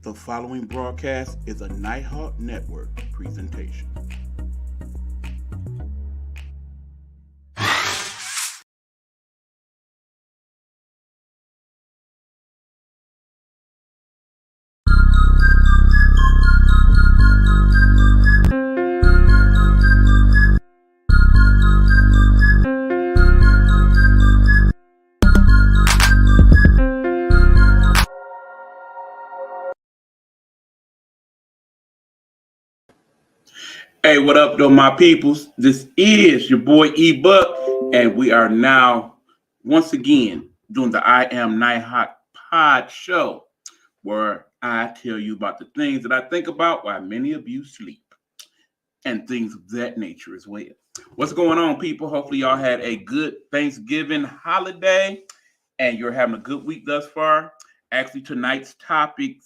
The following broadcast is a Nighthawk Network presentation. Hey, what up, though, my peoples? This is your boy E-Buck, and we are now once again doing the I Am Nighthawk Podshow, where I tell you about the things that I think about while many of you sleep, and things of that nature as well. What's going on, people? Hopefully, y'all had a good Thanksgiving holiday, and you're having a good week thus far. Actually, tonight's topic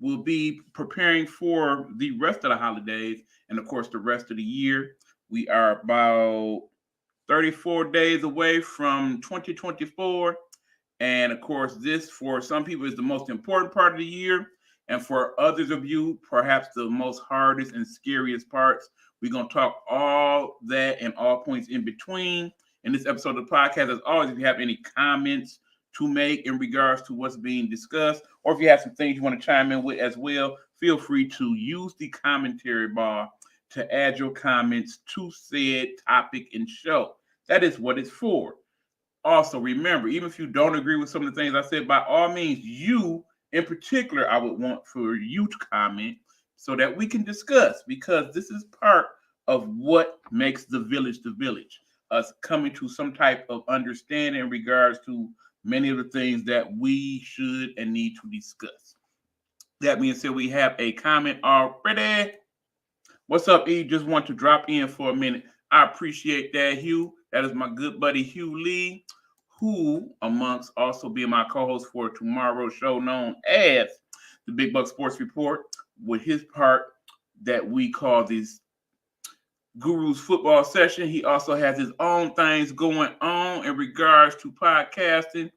will be preparing for the rest of the holidays and, of course, the rest of the year. We are about 34 days away from 2024. And, of course, this, for some people, is the most important part of the year. And for others of you, perhaps the most hardest and scariest parts. We're going to talk all that and all points in between in this episode of the podcast. As always, if you have any comments to make in regards to what's being discussed, or if you have some things you want to chime in with as well, feel free to use the commentary bar to add your comments to said topic and show. That is what it's for. Also, remember, even if you don't agree with some of the things I said, by all means, you in particular, I would want for you to comment so that we can discuss, because this is part of what makes the village, us coming to some type of understanding in regards to many of the things that we should and need to discuss. That being said, we have a comment already. What's up, E? Just want to drop in for a minute. I appreciate that, Hugh. That is my good buddy, Hugh Lee, who, amongst also being my co-host for tomorrow's show known as the Big Buck Sports Report, with his part that we call this Guru's Football Session. He also has his own things going on in regards to podcasting.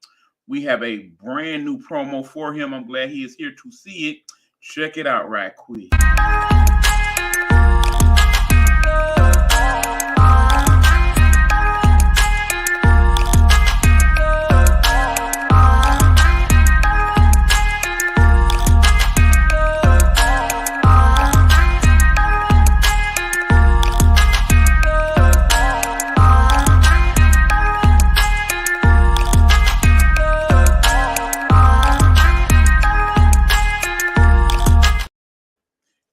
We have a brand new promo for him. I'm glad he is here to see it. Check it out right quick.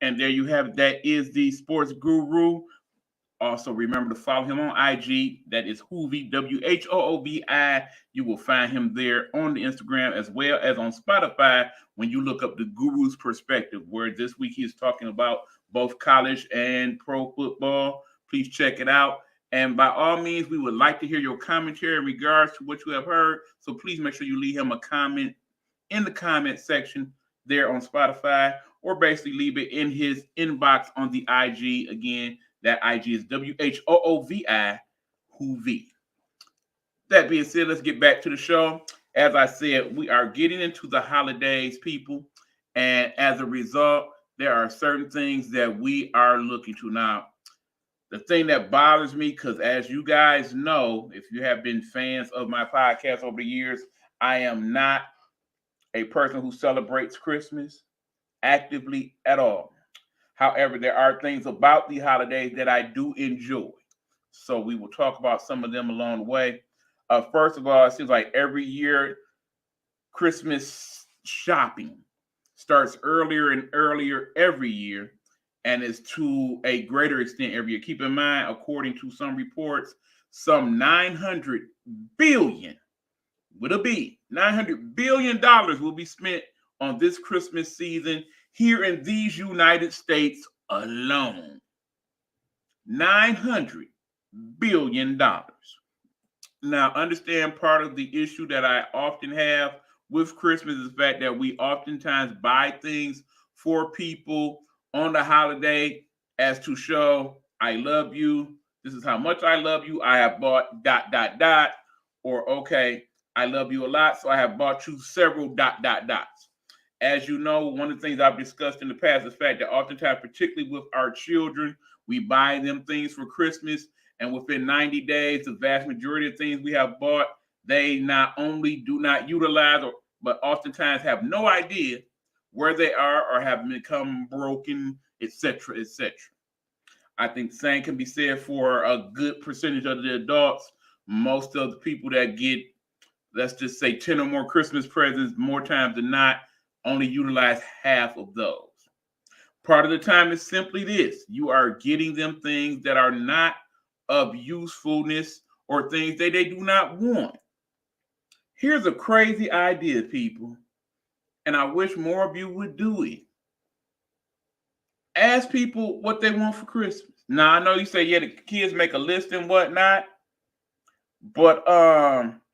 And there you have it. That is the Sports Guru. Also, remember to follow him on IG. That is Whoovi, WHOOVI. You will find him there on the Instagram as well as on Spotify when you look up the Guru's Perspective, where this week he is talking about both college and pro football. Please check it out. And by all means, we would like to hear your commentary in regards to what you have heard. So please make sure you leave him a comment in the comment section there on Spotify, or basically leave it in his inbox on the IG. Again, that IG is WHOOVI, Whoovi. That being said, let's get back to the show. As I said, we are getting into the holidays, people. And as a result, there are certain things that we are looking to. Now, the thing that bothers me, because as you guys know, if you have been fans of my podcast over the years, I am not a person who celebrates Christmas actively at all. However, there are things about the holidays that I do enjoy. So we will talk about some of them along the way. First of all, it seems like every year Christmas shopping starts earlier and earlier every year, and is to a greater extent every year. Keep in mind, according to some reports, some $900 billion, with a B, $900 billion will be spent on this Christmas season here in these United States alone. $900 billion. Now, understand part of the issue that I often have with Christmas is the fact that we oftentimes buy things for people on the holiday as to show, I love you. This is how much I love you. I have bought ... Or, okay, I love you a lot, so I have bought you several ... As you know, one of the things I've discussed in the past is the fact that oftentimes, particularly with our children, we buy them things for Christmas, and within 90 days, the vast majority of things we have bought, they not only do not utilize, but oftentimes have no idea where they are or have become broken, etc., etc. I think the same can be said for a good percentage of the adults. Most of the people that get, let's just say, 10 or more Christmas presents, more times than not, only utilize half of those. Part of the time is simply this: you are getting them things that are not of usefulness or things that they do not want. Here's a crazy idea, people, and I wish more of you would do it. Ask people what they want for Christmas. Now, I know you say, yeah, the kids make a list and whatnot, but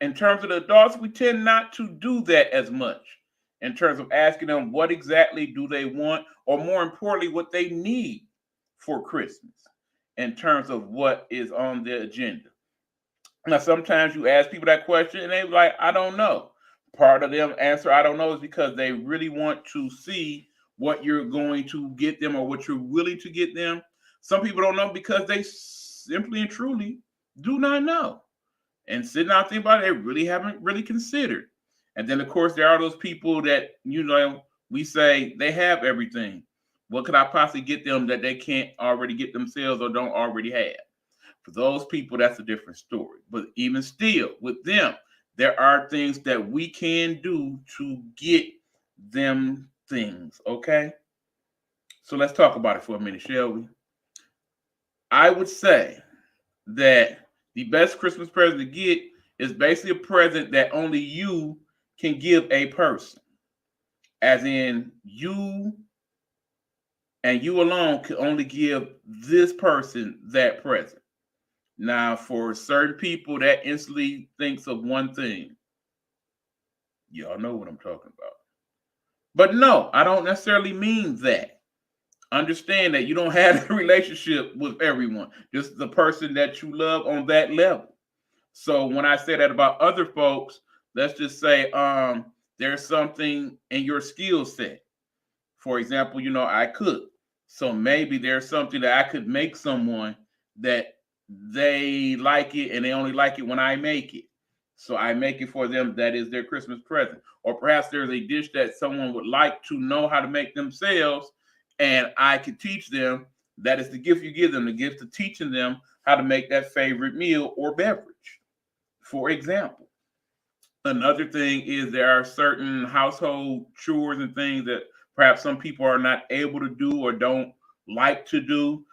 in terms of the adults, we tend not to do that as much in terms of asking them what exactly do they want, or more importantly, what they need for Christmas in terms of what is on the agenda. Now, sometimes you ask people that question and they're like, I don't know. Part of them answer, I don't know, is because they really want to see what you're going to get them or what you're willing to get them. Some people don't know because they simply and truly do not know. And sitting out thinking about it, they really haven't really considered. And then, of course, there are those people that, we say they have everything. What could I possibly get them that they can't already get themselves or don't already have? For those people, that's a different story. But even still, with them, there are things that we can do to get them things, okay? So let's talk about it for a minute, shall we? I would say that the best Christmas present to get is basically a present that only you can give a person. As in, you and you alone can only give this person that present. Now, for certain people, that instantly thinks of one thing. Y'all know what I'm talking about. But no, I don't necessarily mean that. Understand that you don't have a relationship with everyone, just the person that you love on that level. So when I say that about other folks, let's just say there's something in your skill set. For example, I cook. So maybe there's something that I could make someone that they like it and they only like it when I make it. So I make it for them. That is their Christmas present. Or perhaps there's a dish that someone would like to know how to make themselves, and I could teach them. That is the gift you give them, the gift of teaching them how to make that favorite meal or beverage, for example. Another thing is there are certain household chores and things that perhaps some people are not able to do or don't like to do.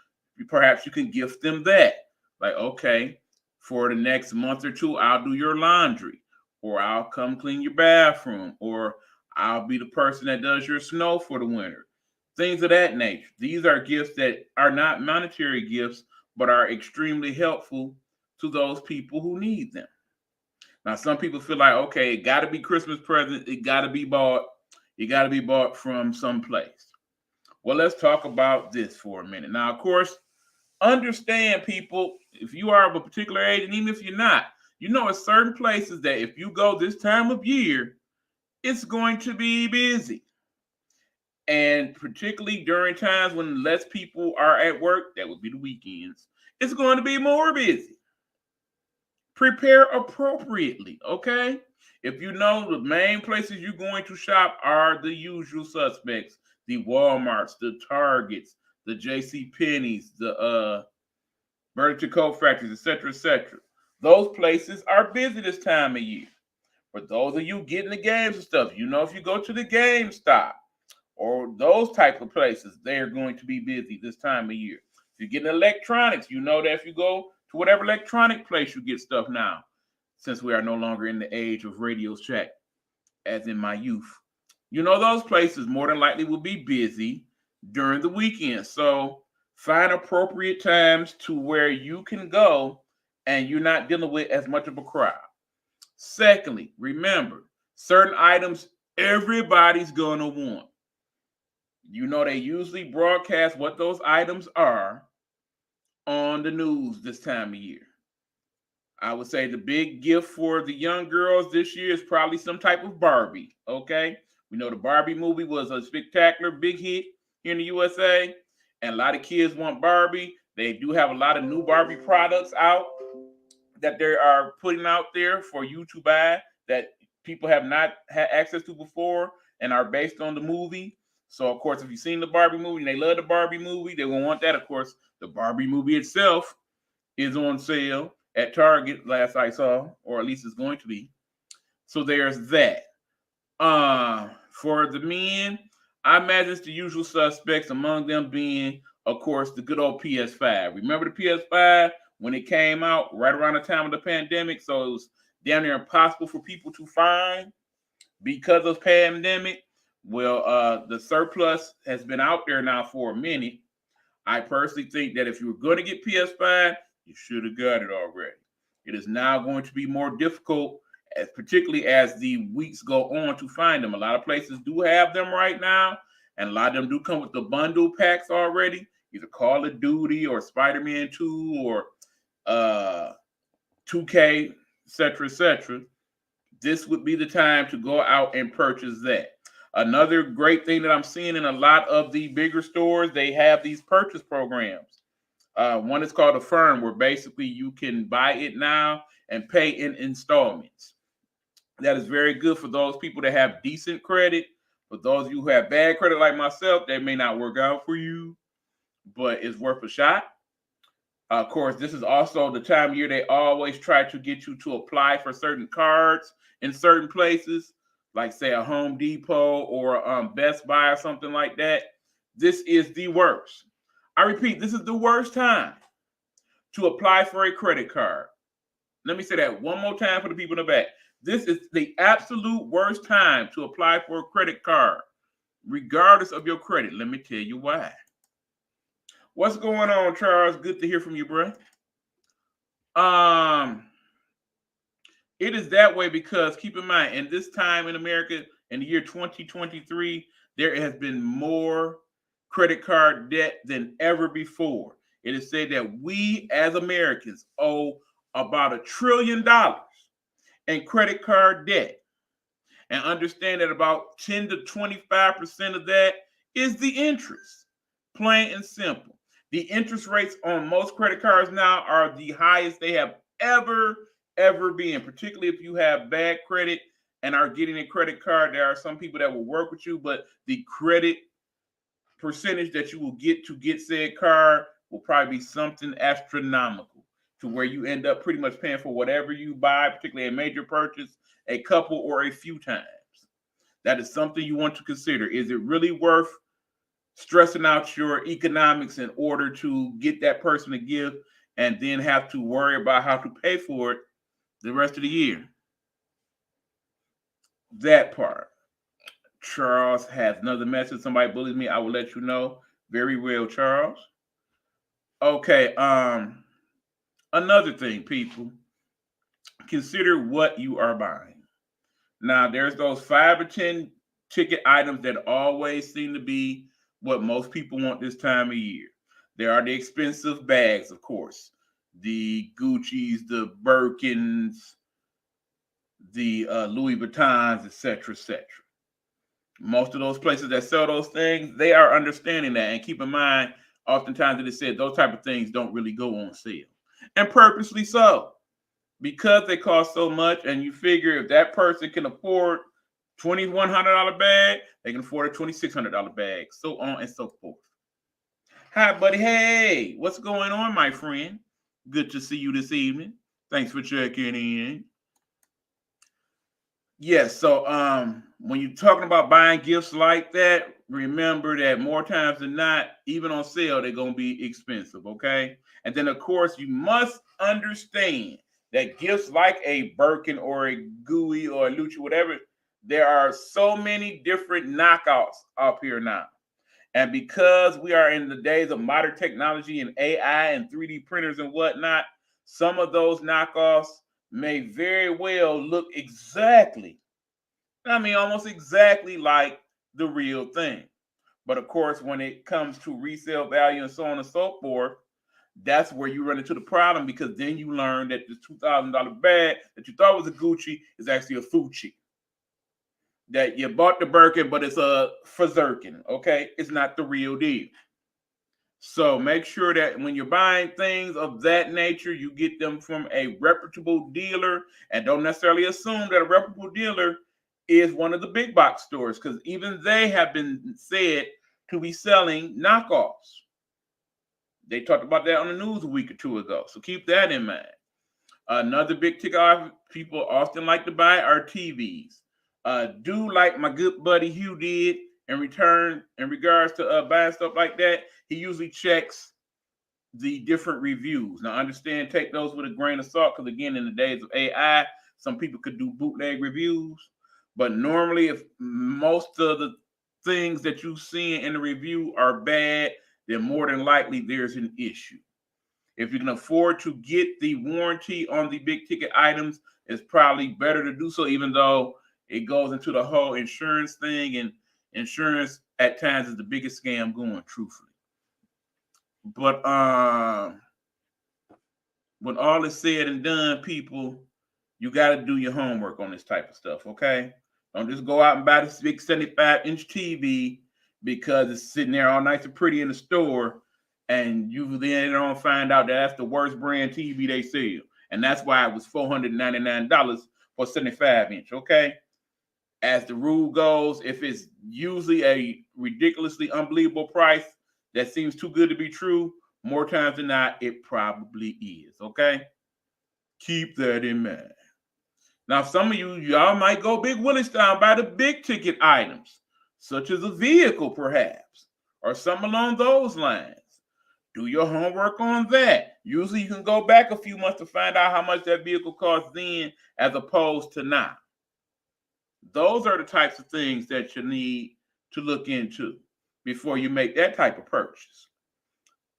Perhaps you can gift them that. Like, okay, for the next month or two, I'll do your laundry, or I'll come clean your bathroom, or I'll be the person that does your snow for the winter. Things of that nature. These are gifts that are not monetary gifts, but are extremely helpful to those people who need them. Now, some people feel like, okay, it got to be Christmas present. It got to be bought. It got to be bought from someplace. Well, let's talk about this for a minute. Now, of course, understand, people, if you are of a particular age, and even if you're not, at certain places that if you go this time of year, it's going to be busy. And particularly during times when less people are at work, that would be the weekends, it's going to be more busy. Prepare appropriately, okay? If you know the main places you're going to shop are the usual suspects, the Walmarts, the Targets, the J.C. Penney's, the Burlington Coat Factories, etc., etc. Those places are busy this time of year. For those of you getting the games and stuff, if you go to the GameStop or those type of places, they're going to be busy this time of year. If you're getting electronics, that if you go to whatever electronic place you get stuff now, since we are no longer in the age of Radio Shack, as in my youth, those places more than likely will be busy during the weekend. So find appropriate times to where you can go and you're not dealing with as much of a crowd. Secondly, remember, certain items everybody's going to want. They usually broadcast what those items are on the news this time of year. I would say the big gift for the young girls this year is probably some type of Barbie, okay? We know the Barbie movie was a spectacular big hit here in the USA, and a lot of kids want Barbie. They do have a lot of new Barbie products out that they are putting out there for you to buy that people have not had access to before and are based on the movie. So, of course, if you've seen the Barbie movie and they love the Barbie movie, they will want that. Of course, the Barbie movie itself is on sale at Target, last I saw, or at least it's going to be. So there's that. For the men, I imagine it's the usual suspects, among them being, of course, the good old PS5. Remember the PS5 when it came out right around the time of the pandemic? So it was damn near impossible for people to find because of pandemic. Well, the surplus has been out there now for a minute. I personally think that if you were going to get PS5, you should have got it already. It is now going to be more difficult, particularly as the weeks go on, to find them. A lot of places do have them right now, and a lot of them do come with the bundle packs already, either Call of Duty or Spider-Man 2 or 2K, etc., etc. This would be the time to go out and purchase that. Another great thing that I'm seeing in a lot of the bigger stores, they have these purchase programs. One is called Affirm, where basically you can buy it now and pay in installments. That is very good for those people that have decent credit. For those of you who have bad credit like myself, that may not work out for you, but it's worth a shot. Of course, this is also the time of year they always try to get you to apply for certain cards in certain places, like say a Home Depot or Best Buy or something like that. This is the worst. I repeat, this is the worst time to apply for a credit card. Let me say that one more time for the people in the back. This is the absolute worst time to apply for a credit card, regardless of your credit. Let me tell you why. What's going on, Charles? Good to hear from you, bro. It is that way because keep in mind, in this time in America, in the year 2023, there has been more credit card debt than ever before. It is said that we as Americans owe about $1 trillion in credit card debt. And understand that about 10 to 25% of that is the interest, plain and simple. The interest rates on most credit cards now are the highest they have ever been, particularly if you have bad credit and are getting a credit card. There are some people that will work with you, but the credit percentage that you will get to get said card will probably be something astronomical, to where you end up pretty much paying for whatever you buy, particularly a major purchase, a couple or a few times. That is something you want to consider. Is it really worth stressing out your economics in order to get that person a gift and then have to worry about how to pay for it the rest of the year? That part. Charles has another message. Somebody bullies me, I will let you know. Very well, Charles. Okay, another thing, people. Consider what you are buying. Now, there's those 5 or 10 ticket items that always seem to be what most people want this time of year. There are the expensive bags, of course. The Gucci's, the Birkins, the Louis Vuittons, etc., etc. Most of those places that sell those things, they are understanding that. And keep in mind, oftentimes it is said those type of things don't really go on sale. And purposely so. Because they cost so much, and you figure if that person can afford $2,100 bag, they can afford a $2,600 bag, so on and so forth. Hi, buddy. Hey, what's going on, my friend? Good to see you this evening. Thanks for checking in. Yes, so when you're talking about buying gifts like that, remember that more times than not, even on sale, they're going to be expensive, okay? And then, of course, you must understand that gifts like a Birkin or a Gooey or a Lucci, whatever, there are so many different knockouts up here now. And because we are in the days of modern technology and AI and 3D printers and whatnot, some of those knockoffs may very well look exactly, almost exactly like the real thing. But of course, when it comes to resale value and so on and so forth, that's where you run into the problem, because then you learn that this $2,000 bag that you thought was a Gucci is actually a Fucci. that you bought the Birkin, but it's a Fazirkin, okay? It's not the real deal. So make sure that when you're buying things of that nature, you get them from a reputable dealer, and don't necessarily assume that a reputable dealer is one of the big box stores, because even they have been said to be selling knockoffs. They talked about that on the news a week or two ago. So keep that in mind. Another big ticket item people often like to buy are TVs. Do like my good buddy Hugh did in regards to buying stuff like that. He usually checks the different reviews. Now, understand, take those with a grain of salt, because again, in the days of AI, some people could do bootleg reviews. But normally, if most of the things that you see in the review are bad, then more than likely there's an issue. If you can afford to get the warranty on the big ticket items, it's probably better to do so, even though it goes into the whole insurance thing, and insurance at times is the biggest scam going, truthfully. But when all is said and done, people, you got to do your homework on this type of stuff, okay? Don't just go out and buy this big 75-inch TV because it's sitting there all nice and pretty in the store, and you then don't find out that that's the worst brand TV they sell. And that's why it was $499 for 75-inch, okay? As the rule goes, if it's usually a ridiculously unbelievable price that seems too good to be true, more times than not, it probably is, okay? Keep that in mind. Now, some of y'all might go big Willie style, buy the big ticket items, such as a vehicle, perhaps, or something along those lines. Do your homework on that. Usually you can go back a few months to find out how much that vehicle costs then as opposed to now. Those are the types of things that you need to look into before you make that type of purchase.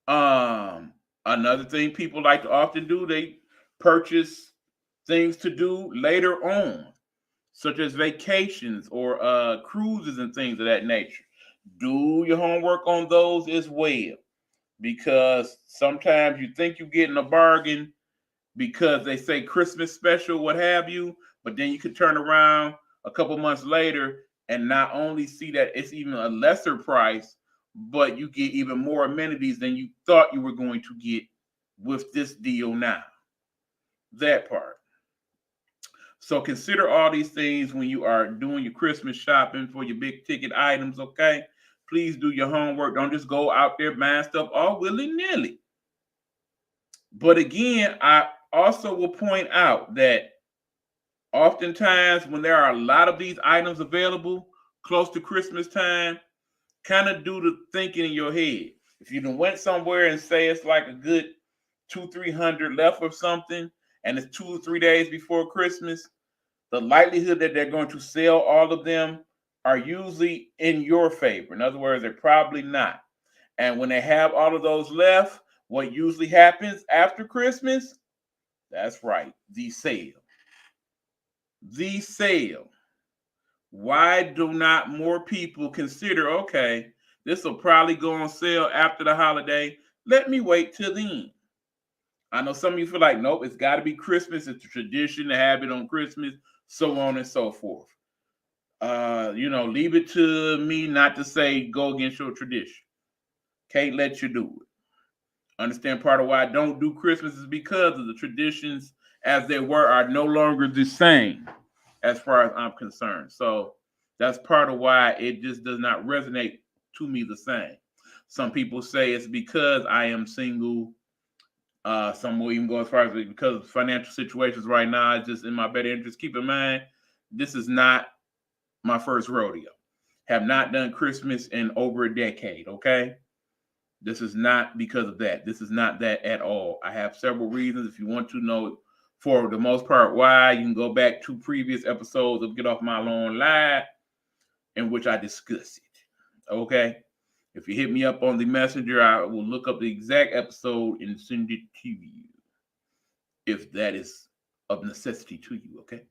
Another thing people like to often do, they purchase things to do later on, such as vacations or cruises and things of that nature. Do your homework on those as well, because sometimes you think you're getting a bargain because they say Christmas special, what have you, but then you could turn around a couple months later and not only see that it's even a lesser price, but you get even more amenities than you thought you were going to get with this deal now. That part. So consider all these things when you are doing your Christmas shopping for your big ticket items, okay? Please do your homework. Don't just go out there buying stuff all willy-nilly. But again, I also will point out that oftentimes when there are a lot of these items available close to Christmas time, kind of do the thinking in your head. If you done went somewhere and say it's like a good 200-300 left or something, and it's 2 or 3 days before Christmas, the likelihood that they're going to sell all of them are usually in your favor. In other words, they're probably not. And when they have all of those left, what usually happens after Christmas? That's right, the sale. The sale. Why do not more people consider, okay, this will probably go on sale after the holiday. Let me wait till then. I know some of you feel like, nope, it's got to be Christmas. It's a tradition to have it on Christmas, so on and so forth. Leave it to me not to say go against your tradition. Can't let you do it. Understand part of why I don't do Christmas is because of the traditions as they were are no longer the same as far as I'm concerned. So that's part of why it just does not resonate to me the same. Some people say it's because I am single. Some will even go as far as because of financial situations right now, it's just in my better interest. Keep in mind, this is not my first rodeo. Have not done Christmas in over a decade, okay? This is not because of that. This is not that at all. I have several reasons. If you want to know, for the most part, why, you can go back to previous episodes of Get Off My Lawn Live, in which I discuss it. Okay? If you hit me up on the messenger, I will look up the exact episode and send it to you, if that is of necessity to you, okay?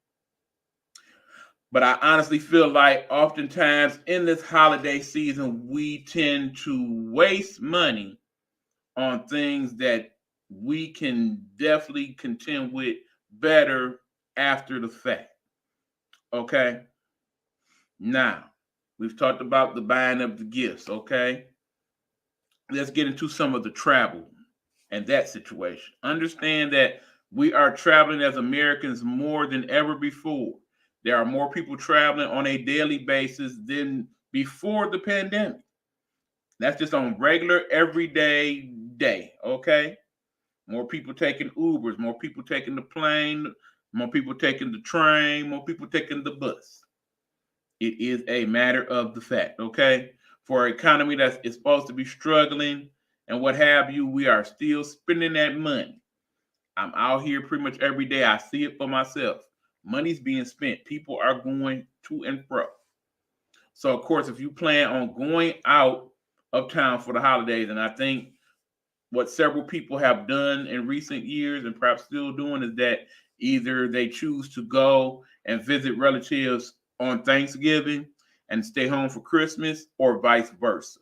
But I honestly feel like oftentimes in this holiday season, we tend to waste money on things that we can definitely contend with better after the fact. Okay? Now, we've talked about the buying of the gifts, okay? Let's get into some of the travel and that situation. Understand that we are traveling as Americans more than ever before. There are more people traveling on a daily basis than before the pandemic. That's just on regular, everyday day, okay? More people taking Ubers, more people taking the plane, more people taking the train, more people taking the bus. It is a matter of the fact, okay? For an economy that is supposed to be struggling and what have you, we are still spending that money. I'm out here pretty much every day. I see it for myself. Money's being spent. People are going to and fro. So, of course, if you plan on going out of town for the holidays, and I think what several people have done in recent years and perhaps still doing is that either they choose to go and visit relatives on Thanksgiving and stay home for Christmas or vice versa.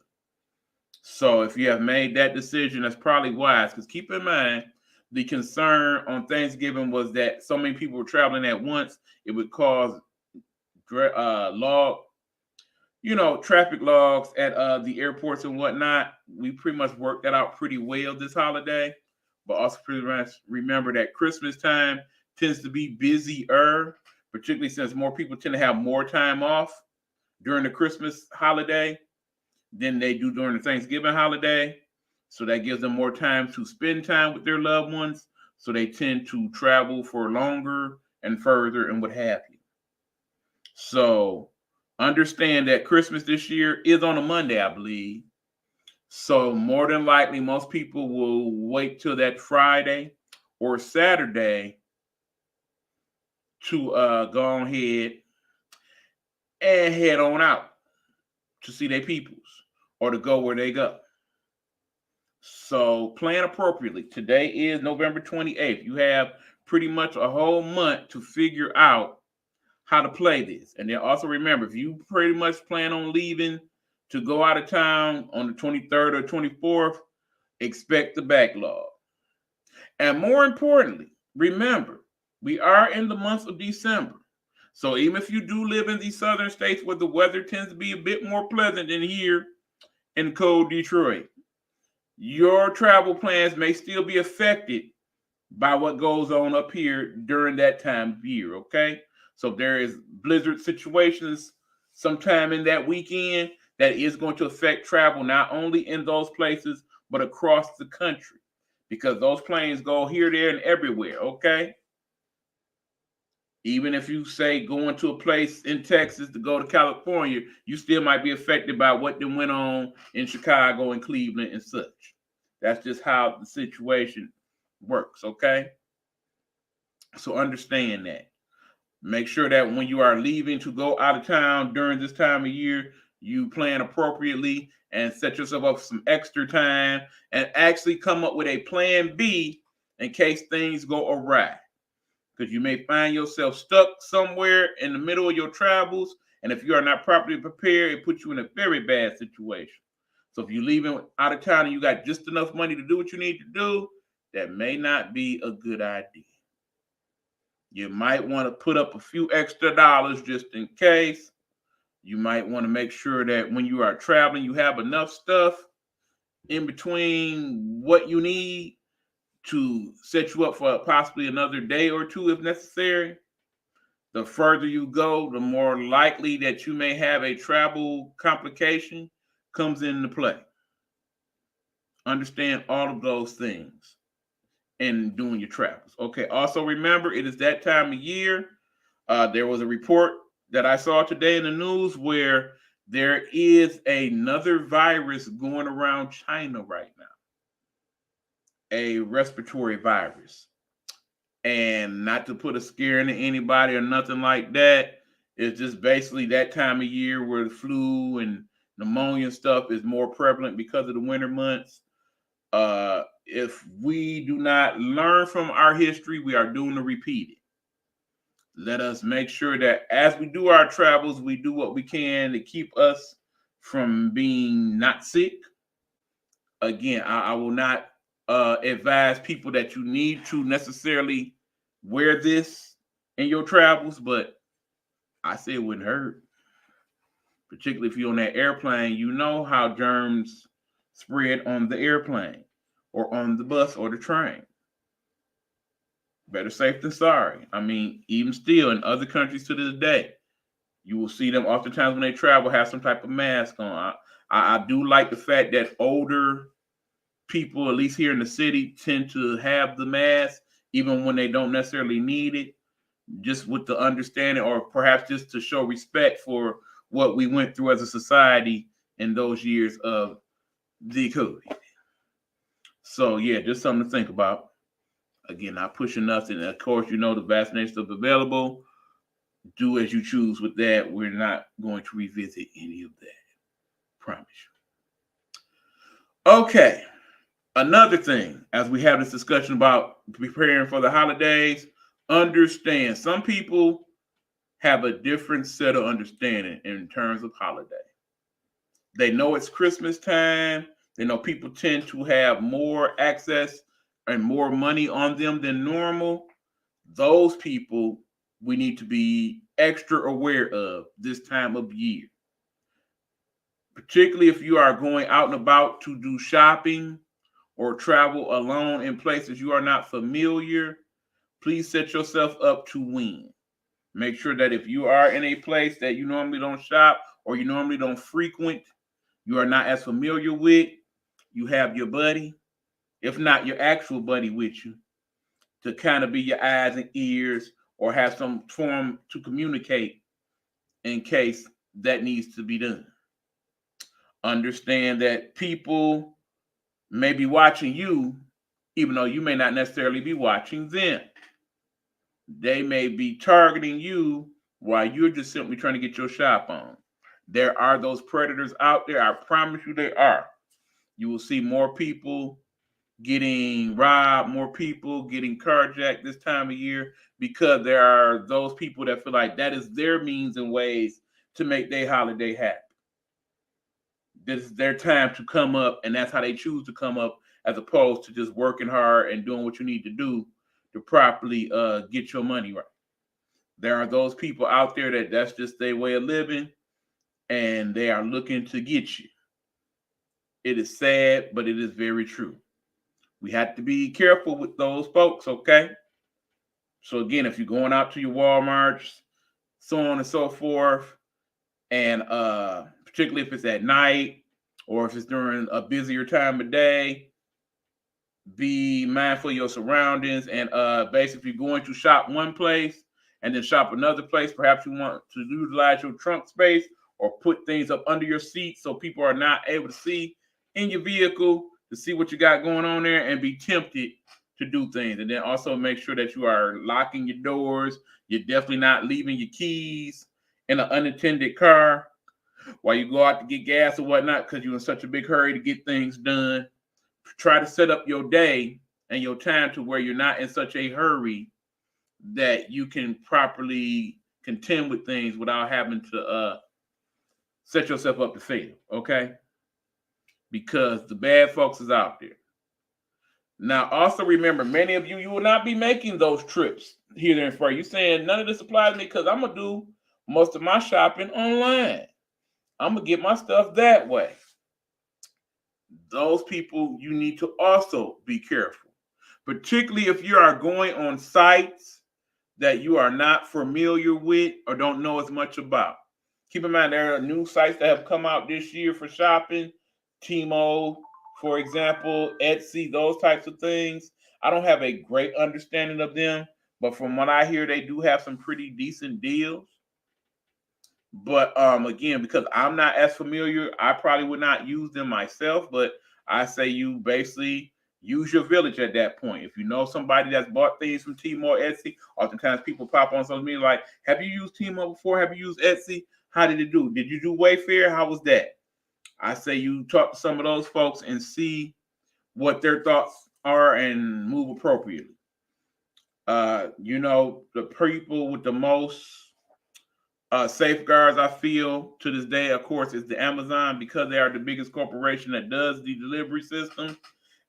So if you have made that decision, that's probably wise, because keep in mind, the concern on Thanksgiving was that so many people were traveling at once, it would cause traffic logs at the airports and whatnot. We pretty much worked that out pretty well this holiday. But also pretty much remember that Christmas time tends to be busier, particularly since more people tend to have more time off during the Christmas holiday than they do during the Thanksgiving holiday. So that gives them more time to spend time with their loved ones. So they tend to travel for longer and further and what have you. So understand that Christmas this year is on a Monday, I believe. So more than likely, most people will wait till that Friday or Saturday to go ahead and head on out to see their peoples or to go where they go. So plan appropriately. Today is November 28th. You have pretty much a whole month to figure out how to play this. And then also remember, if you pretty much plan on leaving to go out of town on the 23rd or 24th, expect the backlog. And more importantly, remember, we are in the month of December. So even if you do live in these southern states where the weather tends to be a bit more pleasant than here in cold Detroit, your travel plans may still be affected by what goes on up here during that time of year, okay? So if there is blizzard situations sometime in that weekend, that is going to affect travel not only in those places, but across the country, because those planes go here, there, and everywhere, okay? Even if you say going to a place in Texas to go to California, you still might be affected by what then went on in Chicago and Cleveland and such. That's just how the situation works, okay? So understand that. Make sure that when you are leaving to go out of town during this time of year, you plan appropriately and set yourself up for some extra time and actually come up with a plan B in case things go awry. Because you may find yourself stuck somewhere in the middle of your travels. And if you are not properly prepared, it puts you in a very bad situation. So if you're leaving out of town and you got just enough money to do what you need to do, that may not be a good idea. You might want to put up a few extra dollars just in case. You might want to make sure that when you are traveling, you have enough stuff in between what you need to set you up for possibly another day or two if necessary. The further you go, the more likely that you may have a travel complication comes into play. Understand all of those things in doing your travels. Okay, also remember, it is that time of year. There was a report that I saw today in the news where there is another virus going around China right now, a respiratory virus. And not to put a scare into anybody or nothing like that, it's just basically that time of year where the flu and pneumonia stuff is more prevalent because of the winter months. If we do not learn from our history, we are doomed to repeat it. Let us make sure that as we do our travels, we do what we can to keep us from being not sick. Again, I will not advise people that you need to necessarily wear this in your travels, but I say it wouldn't hurt. particularly if you're on that airplane. You know how germs spread on the airplane or on the bus or the train. Better safe than sorry. I mean, even still in other countries to this day, you will see them oftentimes when they travel have some type of mask on. I do like the fact that older people, at least here in the city, tend to have the mask even when they don't necessarily need it, just with the understanding or perhaps just to show respect for what we went through as a society in those years of the COVID. So yeah, just something to think about. Again, not pushing nothing. Of course, you know the vaccination is available. Do as you choose with that. We're not going to revisit any of that. Promise you. Okay. Another thing, as we have this discussion about preparing for the holidays, understand some people have a different set of understanding in terms of holiday. They know it's Christmas time. They know people tend to have more access and more money on them than normal. Those people we need to be extra aware of this time of year. Particularly if you are going out and about to do shopping or travel alone in places you are not familiar, please set yourself up to win. Make sure that if you are in a place that you normally don't shop or you normally don't frequent, you are not as familiar with, you have your buddy, if not your actual buddy with you, to kind of be your eyes and ears or have some form to communicate in case that needs to be done. Understand that people may be watching you, even though you may not necessarily be watching them. They may be targeting you while you're just simply trying to get your shop on. There are those predators out there. I promise you there are. You will see more people getting robbed, more people getting carjacked this time of year because there are those people that feel like that is their means and ways to make their holiday happy. This is their time to come up, and that's how they choose to come up, as opposed to just working hard and doing what you need to do to properly get your money right. There are those people out there that's just their way of living, and they are looking to get you. It is sad, but it is very true. We have to be careful with those folks, okay? So again, if you're going out to your Walmarts, so on and so forth, and particularly if it's at night or if it's during a busier time of day, be mindful of your surroundings. And basically, if you're going to shop one place and then shop another place, perhaps you want to utilize your trunk space or put things up under your seat so people are not able to see in your vehicle to see what you got going on there and be tempted to do things. And then also make sure that you are locking your doors. You're definitely not leaving your keys in an unattended car while you go out to get gas or whatnot because you're in such a big hurry to get things done. Try to set up your day and your time to where you're not in such a hurry that you can properly contend with things without having to set yourself up to fail, okay? Because the bad folks is out there. Now, also remember, many of you will not be making those trips here, there, and far. You're saying none of this applies to me because I'm going to do most of my shopping online. I'm going to get my stuff that way. Those people, you need to also be careful, particularly if you are going on sites that you are not familiar with or don't know as much about. Keep in mind, there are new sites that have come out this year for shopping. Timo, for example, Etsy, those types of things. I don't have a great understanding of them, but from what I hear, they do have some pretty decent deals. But again, because I'm not as familiar, I probably would not use them myself. But I say you basically use your village at that point. If you know somebody that's bought things from Timo or Etsy, oftentimes people pop on social media like, have you used Timo before? Have you used Etsy? How did it do? Did you do Wayfair? How was that? I say you talk to some of those folks and see what their thoughts are and move appropriately. You know, the people with the most safeguards, I feel, to this day, of course, is the Amazon, because they are the biggest corporation that does the delivery system.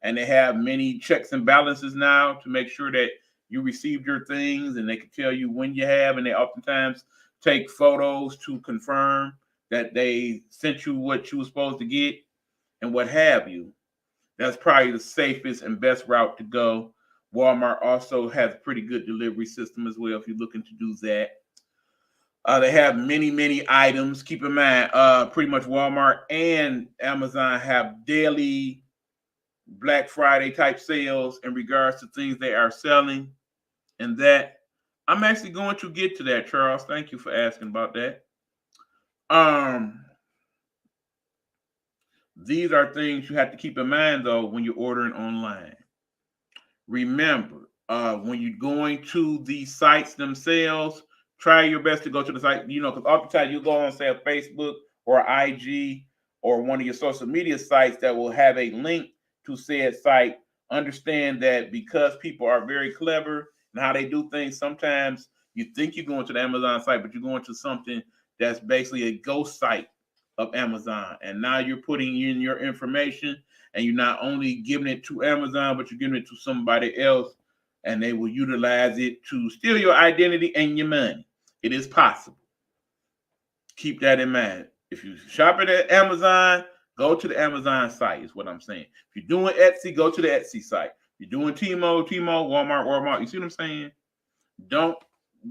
And they have many checks and balances now to make sure that you received your things, and they can tell you when you have, and they oftentimes take photos to confirm that they sent you what you were supposed to get and what have you. That's probably the safest and best route to go. Walmart also has a pretty good delivery system as well if you're looking to do that. They have many items. Keep in mind, pretty much Walmart and Amazon have daily Black Friday type sales in regards to things they are selling. And that I'm actually going to get to that, Charles. Thank you for asking about that. These are things you have to keep in mind though when you're ordering online. Remember, when you're going to the sites themselves, try your best to go to the site, because oftentimes you go on, say, a Facebook or IG or one of your social media sites that will have a link to said site. Understand that because people are very clever and how they do things, sometimes you think you're going to the Amazon site, but you're going to something that's basically a ghost site of Amazon. And now you're putting in your information and you're not only giving it to Amazon, but you're giving it to somebody else, and they will utilize it to steal your identity and your money. It is possible. Keep that in mind. If you're shopping at Amazon, go to the Amazon site is what I'm saying. If you're doing Etsy, go to the Etsy site. If you're doing Timo, Walmart. You see what I'm saying? Don't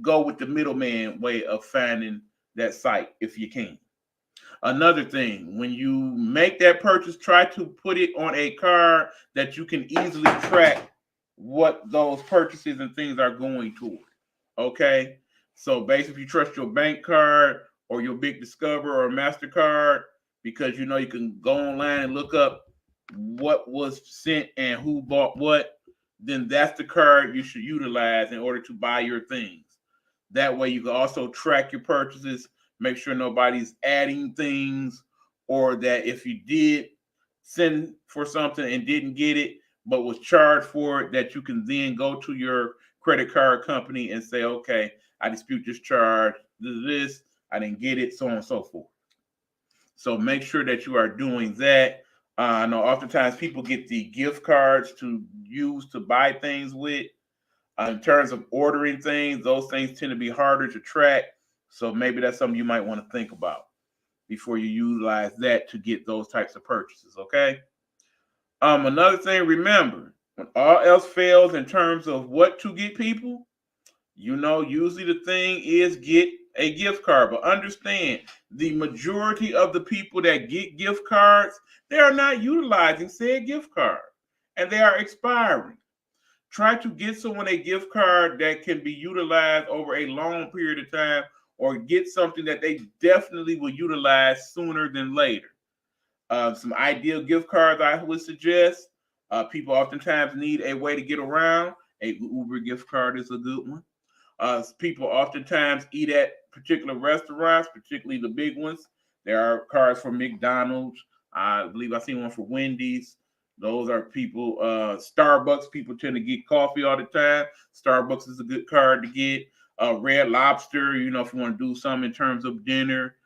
go with the middleman way of finding that site if you can. Another thing, when you make that purchase, try to put it on a card that you can easily track what those purchases and things are going toward. Okay? So basically, you trust your bank card or your Big Discover or MasterCard because you can go online and look up what was sent and who bought what, then that's the card you should utilize in order to buy your things. That way you can also track your purchases, make sure nobody's adding things, or that if you did send for something and didn't get it, but was charged for it, that you can then go to your credit card company and say, okay, I dispute this charge, this, I didn't get it, so on and so forth. So make sure that you are doing that. I know oftentimes people get the gift cards to use to buy things with. In terms of ordering things, those things tend to be harder to track. So maybe that's something you might want to think about before you utilize that to get those types of purchases, okay? Another thing, remember, when all else fails in terms of what to get people, usually the thing is get a gift card. But understand, the majority of the people that get gift cards, they are not utilizing said gift card, and they are expiring. Try to get someone a gift card that can be utilized over a long period of time, or get something that they definitely will utilize sooner than later. Some ideal gift cards I would suggest. People oftentimes need a way to get around. A Uber gift card is a good one. People oftentimes eat at particular restaurants, particularly the big ones. There are cards for McDonald's. I believe I've seen one for Wendy's. Those are people. Starbucks, people tend to get coffee all the time. Starbucks is a good card to get. Red Lobster, if you want to do something in terms of dinner.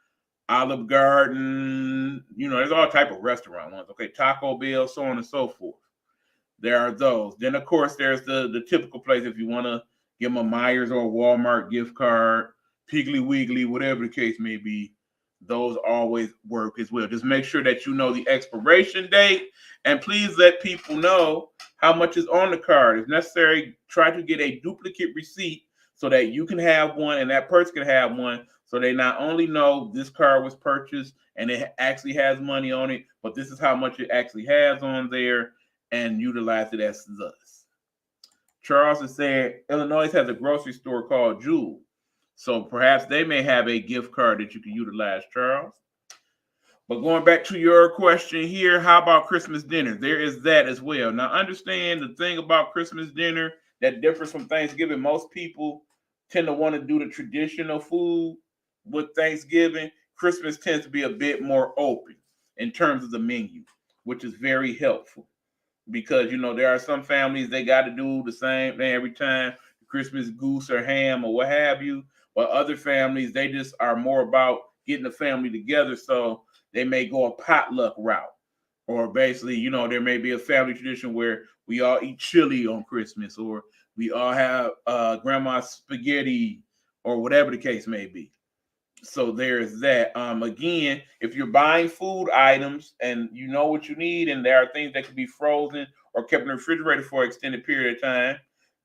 Olive Garden, there's all type of restaurant ones. Okay, Taco Bell, so on and so forth. There are those. Then, of course, there's the typical place if you want to give them a Myers or a Walmart gift card, Piggly Wiggly, whatever the case may be. Those always work as well. Just make sure that you know the expiration date, and please let people know how much is on the card. If necessary, try to get a duplicate receipt so that you can have one and that person can have one, so they not only know this card was purchased and it actually has money on it, but this is how much it actually has on there, and utilize it as thus. Charles is saying Illinois has a grocery store called Jewel. So perhaps they may have a gift card that you can utilize, Charles. But going back to your question here, how about Christmas dinner? There is that as well. Now, understand the thing about Christmas dinner that differs from Thanksgiving. Most people tend to want to do the traditional food with Thanksgiving. Christmas tends to be a bit more open in terms of the menu, which is very helpful. Because, there are some families, they got to do the same thing every time, Christmas goose or ham or what have you. But other families, they just are more about getting the family together. So they may go a potluck route. Or basically, there may be a family tradition where we all eat chili on Christmas, or we all have grandma's spaghetti, or whatever the case may be. So there's that. Again, if you're buying food items and you know what you need, and there are things that can be frozen or kept in the refrigerator for an extended period of time,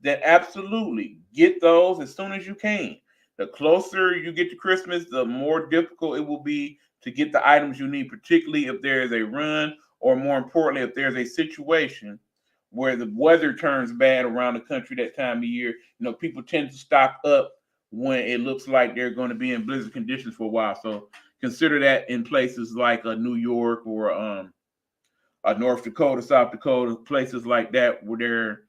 then absolutely get those as soon as you can. The closer you get to Christmas, the more difficult it will be to get the items you need, particularly if there is a run, or more importantly, if there's a situation where the weather turns bad around the country that time of year. People tend to stock up when it looks like they're going to be in blizzard conditions for a while. So consider that in places like New York or North Dakota, South Dakota, places like that where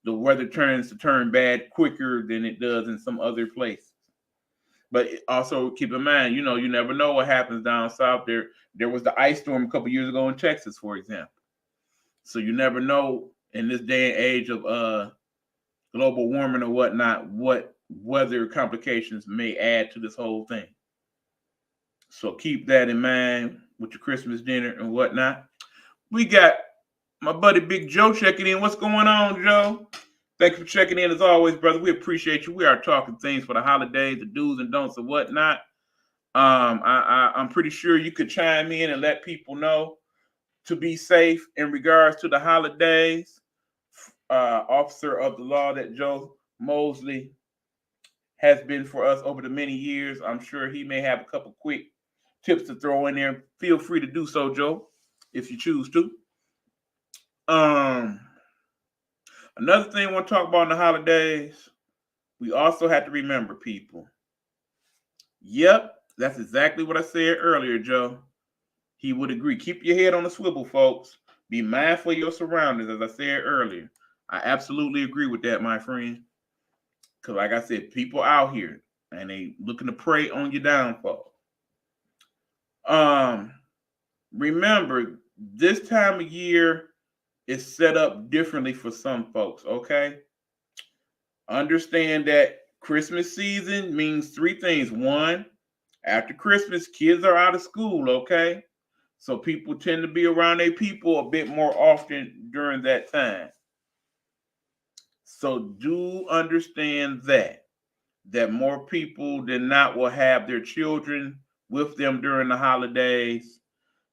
the weather turn bad quicker than it does in some other places. But also keep in mind, you never know what happens down south. There was the ice storm a couple years ago in Texas, for example. So you never know in this day and age of global warming or whatnot, what weather complications may add to this whole thing. So keep that in mind with your Christmas dinner and whatnot. We got my buddy Big Joe checking in. What's going on, Joe? Thank you for checking in as always, brother. We appreciate you. We are talking things for the holidays, the do's and don'ts and whatnot. I'm pretty sure you could chime in and let people know to be safe in regards to the holidays. Officer of the law that Joe Mosley has been for us over the many years. I'm sure he may have a couple quick tips to throw in there. Feel free to do so, Joe, if you choose to. Another thing I want to talk about in the holidays, we also have to remember, people. Yep, that's exactly what I said earlier, Joe. He would agree. Keep your head on the swivel, folks. Be mindful of your surroundings, as I said earlier. I absolutely agree with that, my friend. Because like I said, people out here, and they looking to prey on your downfall. Remember, this time of year is set up differently for some folks, okay? Understand that Christmas season means three things. One, after Christmas, kids are out of school, okay? So people tend to be around their people a bit more often during that time. So do understand that more people than not will have their children with them during the holidays.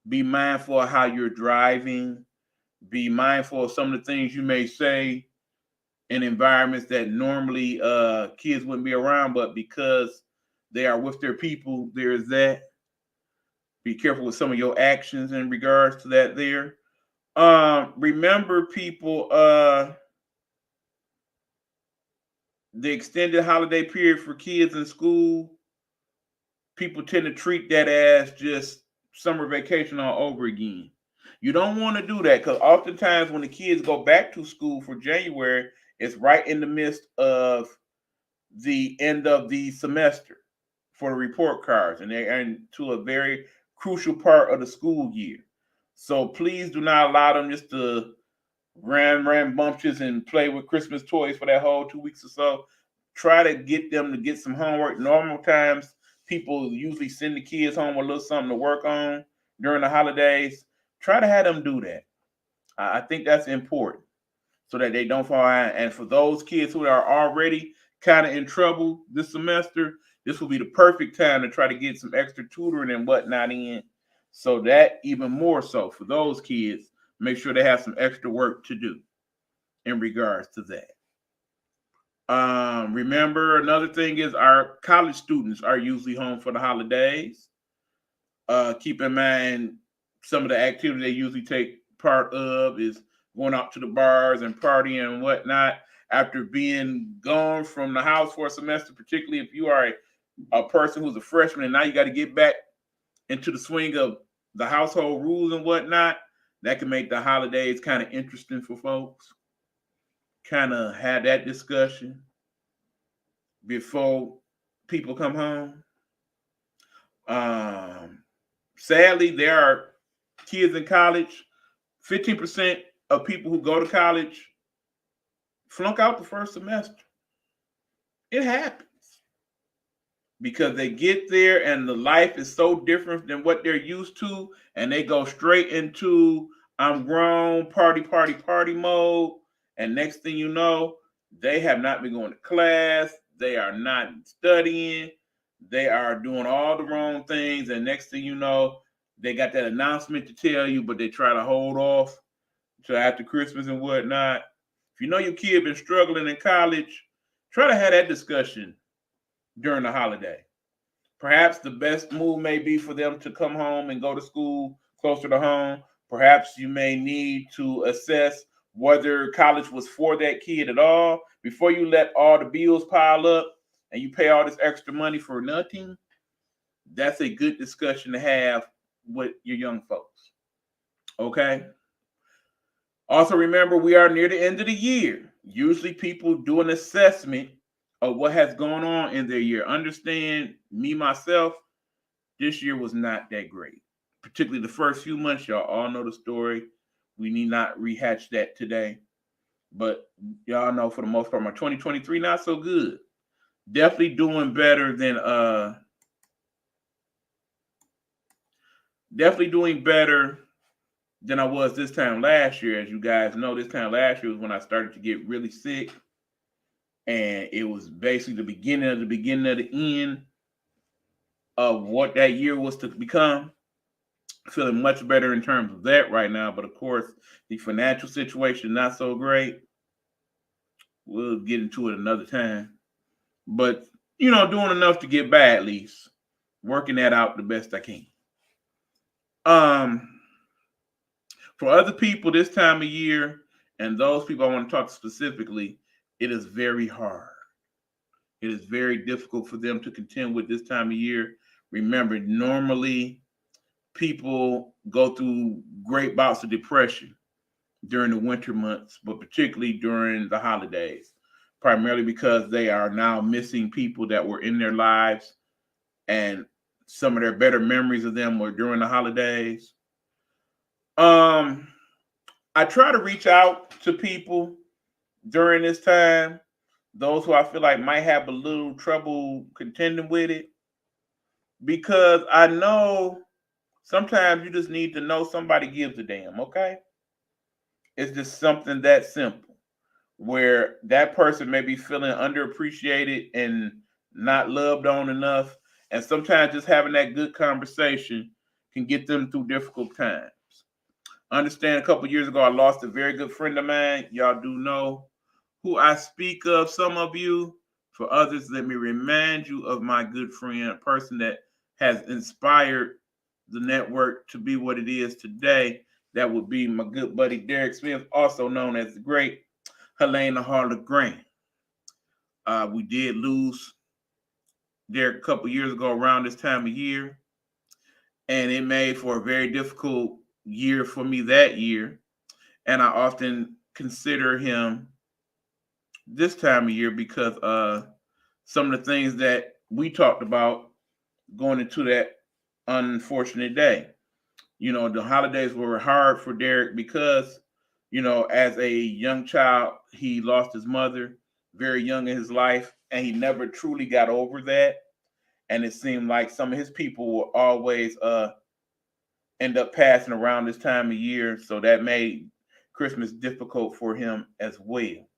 Be mindful of how you're driving. Be mindful of some of the things you may say in environments that normally kids wouldn't be around, but because they are with their people, there's that. Be careful with some of your actions in regards to that there. Remember, people, the extended holiday period for kids in school, people tend to treat that as just summer vacation all over again. You don't want to do that because oftentimes when the kids go back to school for January, it's right in the midst of the end of the semester for the report cards, and they're into a very crucial part of the school year. So please do not allow them just to rambunctious and play with Christmas toys for that whole 2 weeks or so. Try to get them to get some homework. Normal times, people usually send the kids home with a little something to work on during the holidays. Try to have them do that. I think that's important so that they don't fall behind. And for those kids who are already kind of in trouble this semester, this will be the perfect time to try to get some extra tutoring and whatnot in. So that even more so for those kids, make sure they have some extra work to do in regards to that. Remember, another thing is our college students are usually home for the holidays. Keep in mind some of the activity they usually take part of is going out to the bars and partying and whatnot after being gone from the house for a semester, particularly if you are a person who's a freshman and now you got to get back into the swing of the household rules and whatnot. That can make the holidays kind of interesting for folks. Kind of have that discussion before people come home. Sadly, there are kids in college. 15% of people who go to college flunk out the first semester. It happens because they get there and the life is so different than what they're used to, and they go straight into I'm grown, party mode. And next thing you know, they have not been going to class. They are not studying. They are doing all the wrong things, and next thing you know, they got that announcement to tell you, but they try to hold off till after Christmas and whatnot. If you know your kid been struggling in college, try to have that discussion during the holiday. Perhaps the best move may be for them to come home and go to school closer to home. Perhaps you may need to assess whether college was for that kid at all before you let all the bills pile up and you pay all this extra money for nothing. That's a good discussion to have with your young folks. Okay. Also, remember, we are near the end of the year. Usually, people do an assessment of what has gone on in their year. Understand, me, myself, this year was not that great, particularly the first few months. Y'all all know the story. We need not rehash that today. But y'all know for the most part, my 2023 not so good. Definitely doing better than definitely doing better than I was this time last year. As you guys know, this time last year was when I started to get really sick. And it was basically the beginning of the end of what that year was to become. Feeling much better in terms of that right now, but of course, the financial situation not so great. We'll get into it another time. But doing enough to get by at least. Working that out the best I can. Um, for other people this time of year, and those people I want to talk specifically, it is very hard. It is very difficult for them to contend with this time of year. Remember, normally people go through great bouts of depression during the winter months, but particularly during the holidays, primarily because they are now missing people that were in their lives, and some of their better memories of them were during the holidays. I try to reach out to people during this time, those who I feel like might have a little trouble contending with it, because I know sometimes you just need to know somebody gives a damn, okay? It's just something that simple where that person may be feeling underappreciated and not loved on enough. And sometimes just having that good conversation can get them through difficult times. Understand, a couple years ago, I lost a very good friend of mine. Y'all do know who I speak of, some of you. For others, let me remind you of my good friend, a person that has inspired the network to be what it is today. That would be my good buddy Derek Smith, also known as the great Helena Harler Grant. We did lose Derek a couple years ago around this time of year, and it made for a very difficult year for me that year. And I often consider him this time of year because some of the things that we talked about going into that unfortunate day. The holidays were hard for Derek because, as a young child, he lost his mother very young in his life, and he never truly got over that. And it seemed like some of his people will always end up passing around this time of year. So that made Christmas difficult for him as well.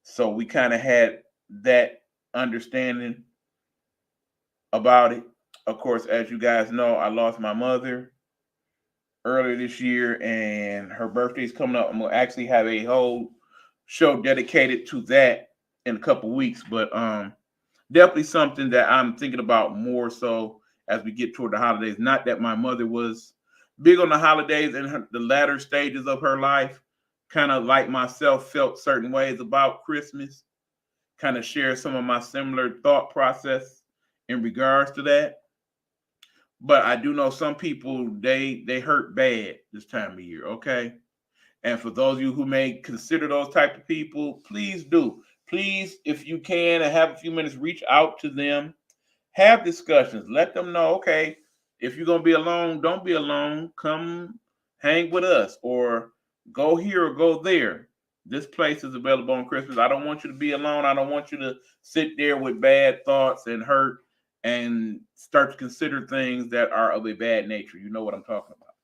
So we kind of had that understanding about it. Of course, as you guys know, I lost my mother earlier this year, and her birthday's coming up. I'm gonna actually have a whole show dedicated to that in a couple weeks. But definitely something that I'm thinking about more so as we get toward the holidays. Not that my mother was big on the holidays in the latter stages of her life, kind of like myself, felt certain ways about Christmas, kind of share some of my similar thought process in regards to that. But I do know some people, they hurt bad this time of year, okay? And for those of you who may consider those type of people, please do. Please, if you can and have a few minutes, reach out to them, have discussions, let them know, okay, if you're gonna be alone, don't be alone. Come hang with us, or go here or go there. This place is available on Christmas. I don't want you to be alone. I don't want you to sit there with bad thoughts and hurt and start to consider things that are of a bad nature. You know what I'm talking about.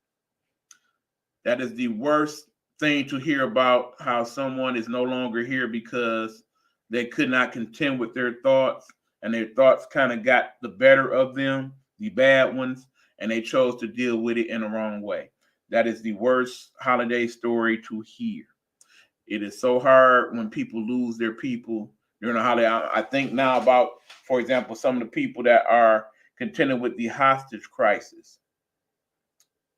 That is the worst thing to hear, about how someone is no longer here because they could not contend with their thoughts and their thoughts kind of got the better of them, the bad ones, and they chose to deal with it in the wrong way. That is the worst holiday story to hear. It is so hard when people lose their people during the holiday. I think now about, for example, some of the people that are contending with the hostage crisis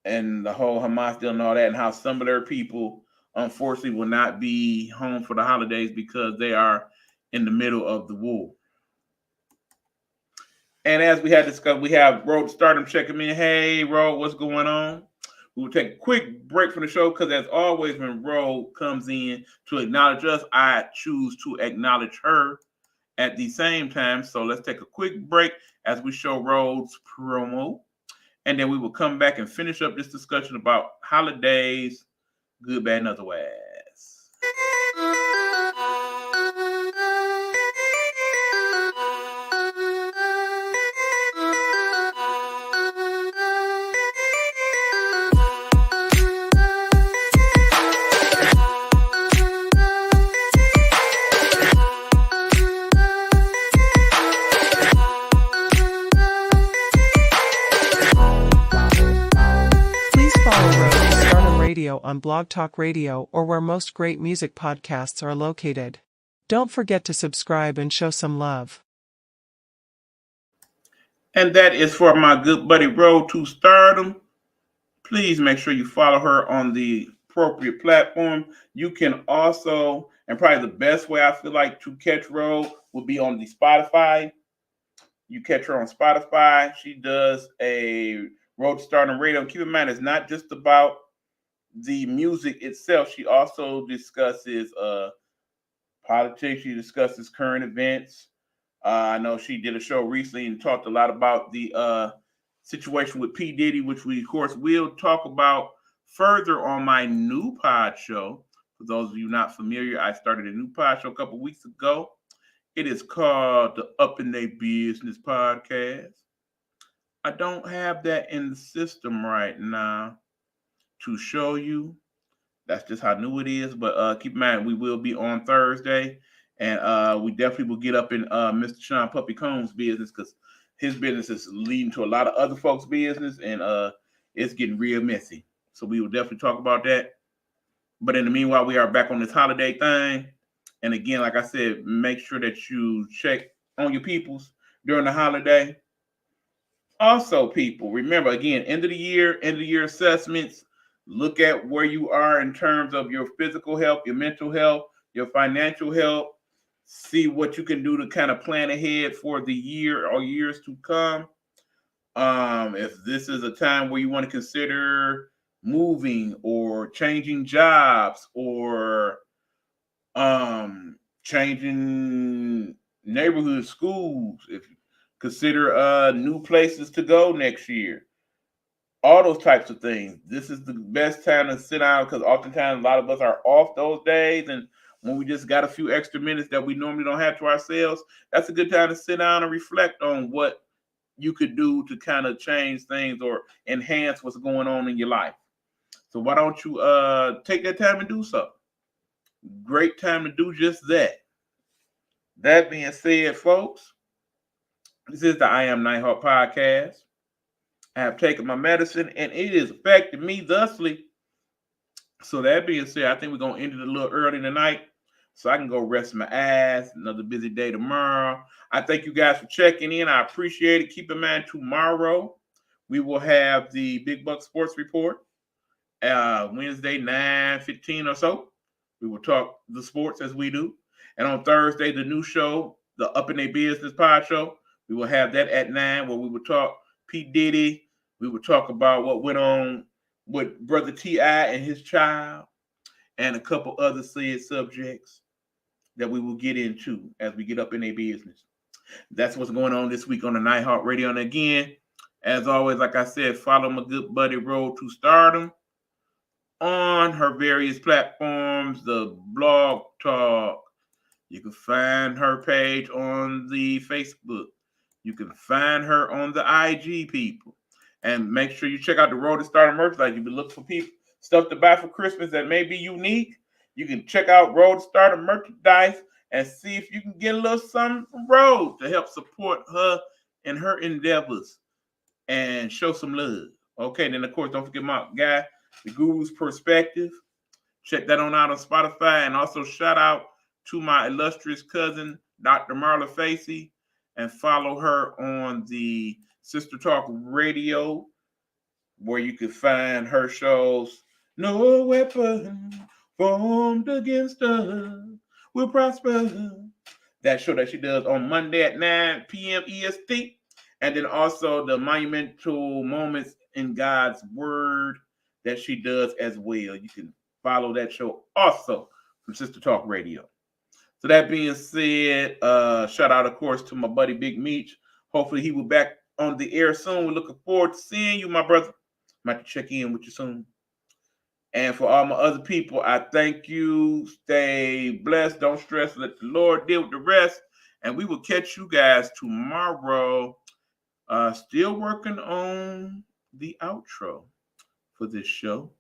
and the whole Hamas deal and all that, and how some of their people, unfortunately, will not be home for the holidays because they are in the middle of the war. And as we had discussed, we have Road Stardom checking in. Hey, Road, what's going on? We will take a quick break from the show because, as always, when Road comes in to acknowledge us, I choose to acknowledge her at the same time. So let's take a quick break as we show Road's promo. And then we will come back and finish up this discussion about holidays, good, bad, and otherwise. On Blog Talk Radio or where most great music podcasts are located. Don't forget to subscribe and show some love. And that is for my good buddy Road to Stardom. Please make sure you follow her on the appropriate platform. You can also, and probably the best way I feel like to catch Road will be on the Spotify. You catch her on Spotify. She does a Road to Stardom radio. Keep in mind, it's not just about the music itself. She also discusses politics. She discusses current events. I know she did a show recently and talked a lot about the situation with P. Diddy, which we, of course, will talk about further on my new pod show. For those of you not familiar, I started a new pod show a couple weeks ago. It is called the Up in They Business Podcast. I don't have that in the system right now to show you. That's just how new it is. But keep in mind, we will be on Thursday, and we definitely will get up in Mr. Sean Puppy Combs' business because his business is leading to a lot of other folks' business, and it's getting real messy. So we will definitely talk about that. But in the meanwhile, we are back on this holiday thing. And again, like I said, make sure that you check on your peoples during the holiday. Also, people, remember, again, end of the year assessments. Look at where you are in terms of your physical health, your mental health, your financial health. See what you can do to kind of plan ahead for the year or years to come. If this is a time where you want to consider moving or changing jobs or changing neighborhood schools, if you consider new places to go next year. All those types of things. This is the best time to sit down because oftentimes a lot of us are off those days. And when we just got a few extra minutes that we normally don't have to ourselves, that's a good time to sit down and reflect on what you could do to kind of change things or enhance what's going on in your life. So why don't you take that time and do so? Great time to do just that. That being said, folks, this is the I Am Nighthawk Podcast. I have taken my medicine, and it is affecting me thusly. So that being said, I think we're going to end it a little early tonight so I can go rest my ass. Another busy day tomorrow. I thank you guys for checking in. I appreciate it. Keep in mind, tomorrow we will have the Big Buck Sports Report. Wednesday, 9:15 or so. We will talk the sports as we do. And on Thursday, the new show, the Up in Their Business Pod Show, we will have that at 9 where we will talk P. Diddy. We will talk about what went on with Brother T.I. and his child and a couple other said subjects that we will get into as we get up in their business. That's what's going on this week on the Nighthawk Radio. And again, as always, like I said, follow my good buddy Road to Stardom on her various platforms, the Blog Talk. You can find her page on the Facebook. You can find her on the IG, people. And make sure you check out the Road to Stardom merchandise. You can look for people stuff to buy for Christmas that may be unique. You can check out Road to Stardom merchandise and see if you can get a little something from Rose to help support her in her endeavors and show some love. Okay, then of course, don't forget my guy, The Guru's Perspective. Check that on out on Spotify, and also shout out to my illustrious cousin, Dr. Marla Facey, and follow her on the Sister Talk Radio, where you can find her shows. No weapon formed against us will prosper. That show that she does on Monday at 9 p.m. EST. And then also the Monumental Moments in God's Word that she does as well. You can follow that show also from Sister Talk Radio. So that being said, shout out, of course, to my buddy Big Meech. Hopefully he will be back on the air soon. We're looking forward to seeing you, my brother. I'm about to check in with you soon. And for all my other people, I thank you. Stay blessed. Don't stress. Let the Lord deal with the rest. And we will catch you guys tomorrow. Still working on the outro for this show.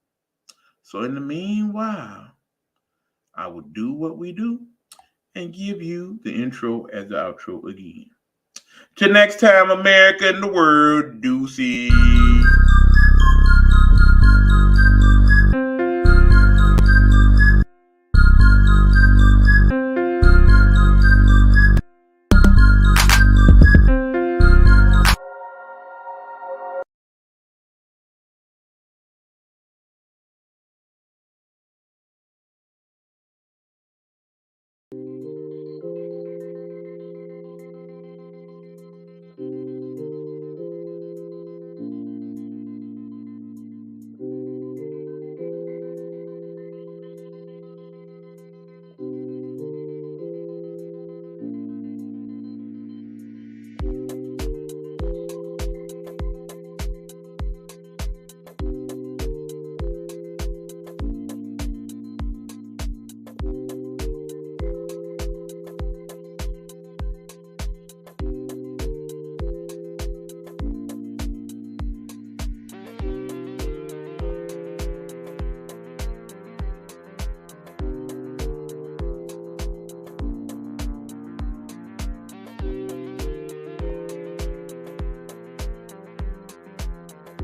So in the meanwhile, I will do what we do and give you the intro as the outro again. Till next time, America and the world, deuces.